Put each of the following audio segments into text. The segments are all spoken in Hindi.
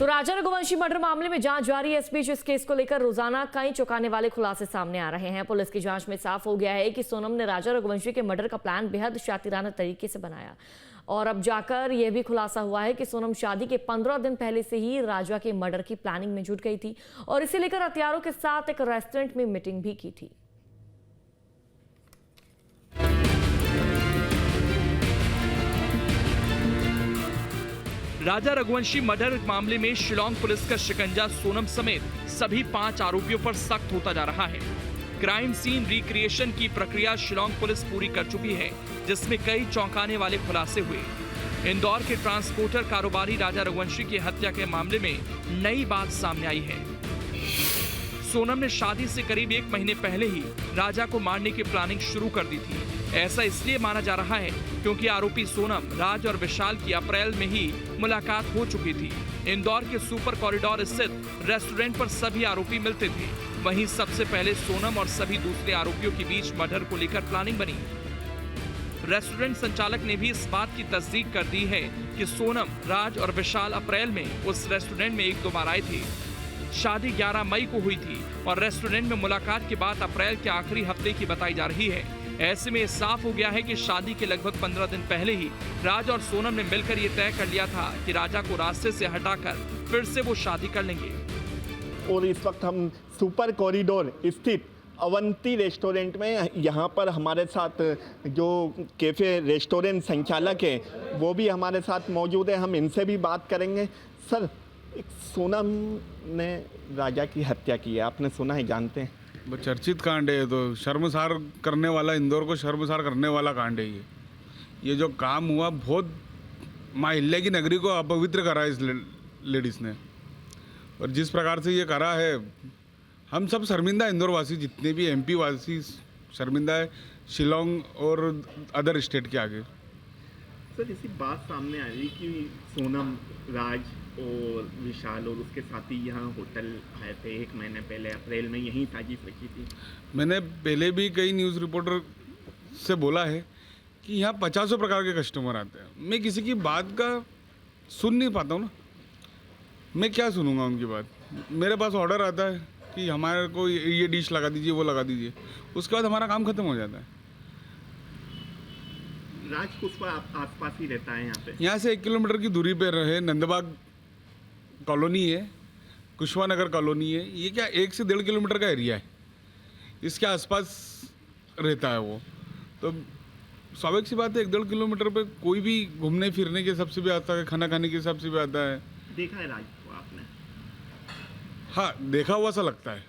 तो राजा रघुवंशी मर्डर मामले में जांच जारी है। इस बीच इस केस को लेकर रोजाना कई चौंकाने वाले खुलासे सामने आ रहे हैं। पुलिस की जांच में साफ हो गया है कि सोनम ने राजा रघुवंशी के मर्डर का प्लान बेहद शातिराना तरीके से बनाया और अब जाकर यह भी खुलासा हुआ है कि सोनम शादी के 15 दिन पहले से ही राजा के मर्डर की प्लानिंग में जुट गई थी और इसे लेकर हथियारों के साथ एक रेस्टोरेंट में मीटिंग भी की थी। राजा रघुवंशी मर्डर मामले में शिलांग पुलिस का शिकंजा सोनम समेत सभी 5 आरोपियों पर सख्त होता जा रहा है। क्राइम सीन रिक्रिएशन की प्रक्रिया शिलांग पुलिस पूरी कर चुकी है, जिसमें कई चौंकाने वाले खुलासे हुए। इंदौर के ट्रांसपोर्टर कारोबारी राजा रघुवंशी की हत्या के मामले में नई बात सामने आई है। सोनम ने शादी से करीब 1 महीने पहले ही राजा को मारने की प्लानिंग शुरू कर दी थी। ऐसा इसलिए माना जा रहा है क्योंकि आरोपी सोनम, राज और विशाल की अप्रैल में ही मुलाकात हो चुकी थी। इंदौर के सुपर कॉरिडोर स्थित रेस्टोरेंट पर सभी आरोपी मिलते थे। वहीं सबसे पहले सोनम और सभी दूसरे आरोपियों के बीच मर्डर को लेकर प्लानिंग बनी। रेस्टोरेंट संचालक ने भी इस बात की तस्दीक कर दी है कि सोनम, राज और विशाल अप्रैल में उस रेस्टोरेंट में 1-2 बार आए थे। शादी 11 मई को हुई थी और रेस्टोरेंट में मुलाकात के बाद अप्रैल के आखिरी हफ्ते की बताई जा रही है। ऐसे में साफ हो गया है कि शादी के लगभग 15 दिन पहले ही राज और सोनम ने मिलकर ये तय कर लिया था कि राजा को रास्ते से हटाकर फिर से वो शादी कर लेंगे। और इस वक्त हम सुपर कॉरिडोर स्थित अवंती रेस्टोरेंट में, यहाँ पर हमारे साथ जो कैफ़े रेस्टोरेंट संचालक है वो भी हमारे साथ मौजूद है। हम इनसे भी बात करेंगे। सर, एक सोनम ने राजा की हत्या की है, आपने सुना है, जानते हैं? वो चर्चित कांड है, तो शर्मसार करने वाला, इंदौर को शर्मसार करने वाला कांड है ये जो काम हुआ, बहुत माँ अहिल्या की नगरी को अपवित्र करा इस लेडीज़ ने। और जिस प्रकार से ये करा है, हम सब शर्मिंदा, इंदौर वासी जितने भी MP वासी शर्मिंदा है, शिलांग और अदर स्टेट के आगे। सर, इसी बात सामने आ रही कि सोनम, राज और विशाल और उसके साथी यहाँ होटल आए थे 1 महीने पहले, अप्रैल में यहीं ताजीफ रखी थी। मैंने पहले भी कई न्यूज़ रिपोर्टर से बोला है कि यहाँ 50 प्रकार के कस्टमर आते हैं। मैं किसी की बात का सुन नहीं पाता हूँ ना, मैं क्या सुनूंगा उनकी बात। मेरे पास ऑर्डर आता है कि हमारे को ये डिश लगा दीजिए, वो लगा दीजिए, उसके बाद हमारा काम खत्म हो जाता है। राज पुष्पा आसपास ही रहता है यहाँ पे। यहाँ से 1 किलोमीटर की दूरी पर रहे नंदबाग कॉलोनी है, कुशवा नगर कॉलोनी है। ये क्या 1 से 1.5 किलोमीटर का एरिया है, इसके आसपास रहता है वो। तो स्वाभाविक सी बात है, 1-1.5 किलोमीटर पे कोई भी घूमने फिरने के हिसाब से भी आता है, खाना खाने के हिसाब से भी आता है। देखा है राज को आपने? हाँ, देखा हुआ सा लगता है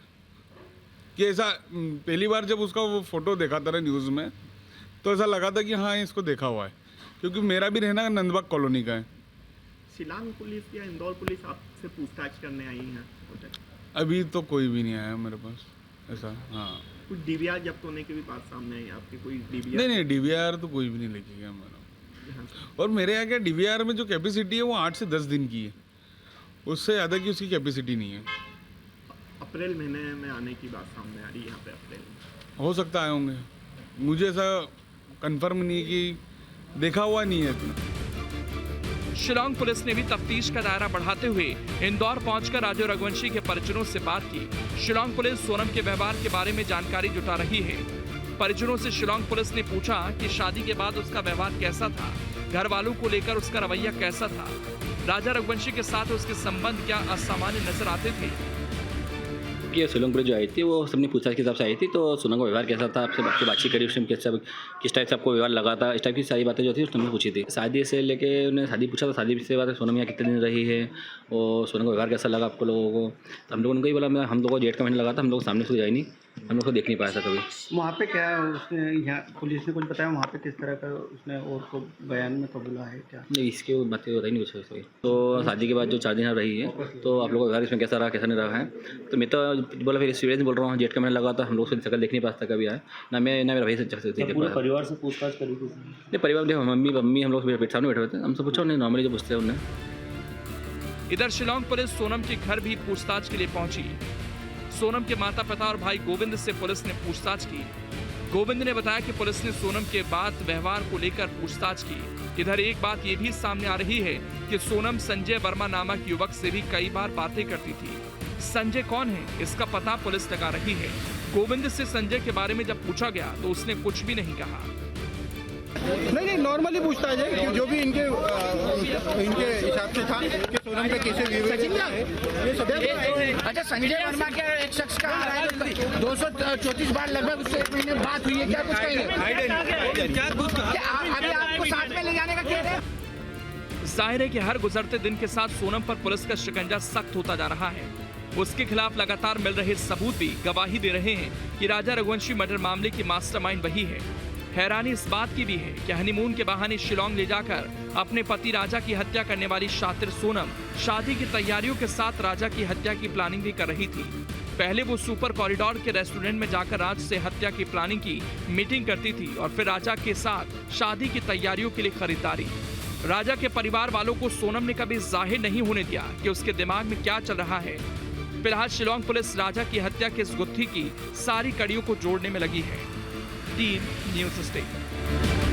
कि ऐसा पहली बार जब उसका वो फोटो देखा था न्यूज़ में, तो ऐसा लगा था कि हाँ, इसको देखा हुआ है, क्योंकि मेरा भी रहना नंदबाग कॉलोनी का है। शिलांग पुलिस या इंदौर पुलिस आपसे पूछताछ करने आई है? अभी तो कोई भी नहीं आया मेरे पास ऐसा। हाँ, कुछ DVR जब्त होने की भी बात सामने आई आपके? कोई DVR? नहीं, DVR तो कोई भी नहीं लेके गया मेरा। और मेरे यहाँ क्या DVR में जो कैपेसिटी है वो 8 से 10 दिन की है, उससे ज़्यादा की उसकी कैपेसिटी नहीं है। अप्रैल महीने में आने की बात सामने आ रही है यहाँ पे, अप्रैल में। हो सकता आए होंगे, मुझे ऐसा कंफर्म नहीं है कि देखा हुआ नहीं है इतना। शिलांग पुलिस ने भी तफ्तीश का दायरा बढ़ाते हुए इंदौर पहुंचकर राजा रघुवंशी के परिजनों से बात की। शिलांग पुलिस सोनम के व्यवहार के बारे में जानकारी जुटा रही है। परिजनों से शिलांग पुलिस ने पूछा कि शादी के बाद उसका व्यवहार कैसा था, घर वालों को लेकर उसका रवैया कैसा था, राजा रघुवंशी के साथ उसके संबंध क्या असामान्य नजर आते थे। ये शिलांग पुलिस जो आई थी वो सबने पूछताछ के हिसाब से आई थी, तो सोनम का व्यवहार कैसा था, आपसे बातचीत करी, उसमें किस टाइप से आपको व्यवहार लगा था, इस टाइप की सारी बातें जो थी उसने पूछी थी। शादी से लेके उन्हें शादी पूछा, तो शादी से बात सोनम यहाँ कितने दिन रही है और सोनम का व्यवहार कैसा लगा आपको लोगों को। तो हम लोगों ने कही बोला, हम लोगों को 1.5 महीना लगा था, हम लोग सामने से जाए नहीं, हम लोग को देख नहीं पाया था कभी। वहाँ पे क्या उसने, यहाँ पुलिस ने कुछ बताया वहाँ पे किस तरह का उसने और को बयान में कबूला है क्या? नहीं, इसके बातें हो रही नहीं कुछ। तो शादी के बाद जो 4 दिन रही है, तो आप लोगों का व्यवहार इसमें कैसा रहा, कैसा नहीं रहा है। तो मैं तो बोला, फिर सीरियस बोल रहा हूँ, 1.5 महीना लगा था, हम लोग उसकी शक्ल देख नहीं पाता कभी आया ना, मैं ना मेरा भाई से पूरे परिवार से पूछताछ करी थी? नहीं, परिवार मम्मी हम लोग सामने बैठे हुए थे, हमसे पूछा नहीं, नॉर्मली जो पूछते हैं उन्हें। इधर शिलांग पुलिस सोनम के घर भी पूछताछ के लिए पहुंची। सोनम के माता पिता और भाई गोविंद से पुलिस ने पूछताछ की। गोविंद ने बताया कि पुलिस ने सोनम के बाद व्यवहार को लेकर पूछताछ की। इधर एक बात ये भी सामने आ रही है कि सोनम संजय वर्मा नामक युवक से भी कई बार बातें करती थी। संजय कौन है, इसका पता पुलिस लगा रही है। गोविंद से संजय के बारे में जब पूछा गया तो उसने कुछ भी नहीं कहा। नहीं नॉर्मली पूछता है कि जो भी इनके हिसाब से था कि सोनम का कैसे विवेचना है ये सब। अच्छा, संजय वर्मा के एक शख्स का 234 बार लगभग उससे एक महीने बात हुई है, क्या कुछ कहेंगे? अभी आपको साथ में ले जाने का कह रहे हैं? जाहिर है कि हर गुजरते दिन के साथ सोनम पर पुलिस का शिकंजा सख्त होता जा रहा है। उसके खिलाफ लगातार मिल रहे सबूत भी गवाही दे रहे हैं कि राजा रघुवंशी मर्डर मामले की मास्टरमाइंड वही है। हैरानी इस बात की भी है कि हनीमून के बहाने शिलोंग ले जाकर अपने पति राजा की हत्या करने वाली शातिर सोनम शादी की तैयारियों के साथ राजा की हत्या की प्लानिंग भी कर रही थी। पहले वो सुपर कॉरिडोर के रेस्टोरेंट में जाकर राज से हत्या की प्लानिंग की मीटिंग करती थी और फिर राजा के साथ शादी की तैयारियों के लिए खरीदारी। राजा के परिवार वालों को सोनम ने कभी जाहिर नहीं होने दिया कि उसके दिमाग में क्या चल रहा है। फिलहाल शिलोंग पुलिस राजा की हत्या के इस गुत्थी की सारी कड़ियों को जोड़ने में लगी है। Team news state.